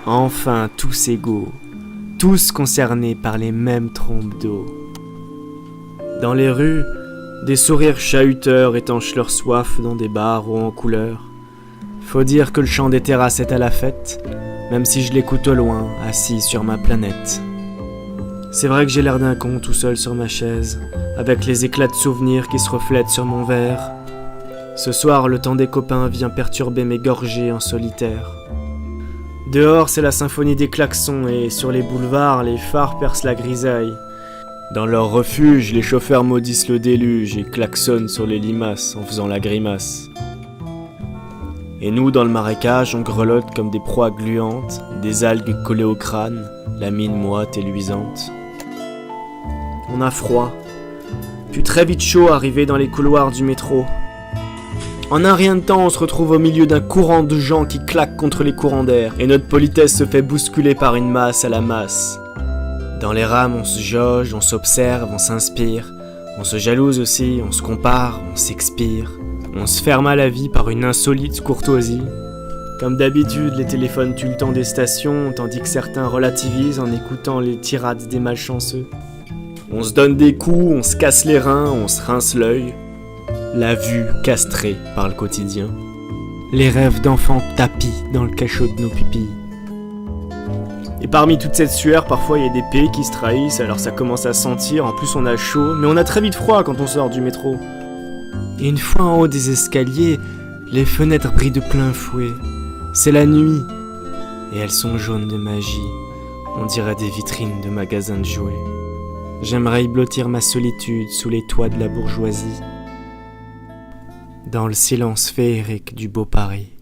Enfin tous égaux, tous concernés par les mêmes trompes d'eau. Dans les rues, des sourires chahuteurs étanchent leur soif dans des bars hauts en couleur. Faut dire que le chant des terrasses est à la fête, même si je l'écoute au loin, assis sur ma planète. C'est vrai que j'ai l'air d'un con tout seul sur ma chaise, avec les éclats de souvenirs qui se reflètent sur mon verre. Ce soir, le temps des copains vient perturber mes gorgées en solitaire. Dehors, c'est la symphonie des klaxons et sur les boulevards, les phares percent la grisaille. Dans leur refuge, les chauffeurs maudissent le déluge et klaxonnent sur les limaces en faisant la grimace. Et nous, dans le marécage, on grelotte comme des proies gluantes, des algues collées au crâne, la mine moite et luisante. On a froid, puis très vite chaud arrivé dans les couloirs du métro. En un rien de temps, on se retrouve au milieu d'un courant de gens qui claquent contre les courants d'air, et notre politesse se fait bousculer par une masse à la masse. Dans les rames, on se jauge, on s'observe, on s'inspire, on se jalouse aussi, on se compare, on s'expire. On se ferme à la vie par une insolite courtoisie. Comme d'habitude, les téléphones tuent le temps des stations, tandis que certains relativisent en écoutant les tirades des malchanceux. On se donne des coups, on se casse les reins, on se rince l'œil. La vue castrée par le quotidien. Les rêves d'enfants tapis dans le cachot de nos pupilles. Et parmi toute cette sueur, parfois il y a des pays qui se trahissent, alors ça commence à sentir, en plus on a chaud, mais on a très vite froid quand on sort du métro. Et une fois en haut des escaliers, les fenêtres brillent de plein fouet. C'est la nuit, et elles sont jaunes de magie. On dirait des vitrines de magasins de jouets. J'aimerais y blottir ma solitude sous les toits de la bourgeoisie, dans le silence féerique du beau Paris.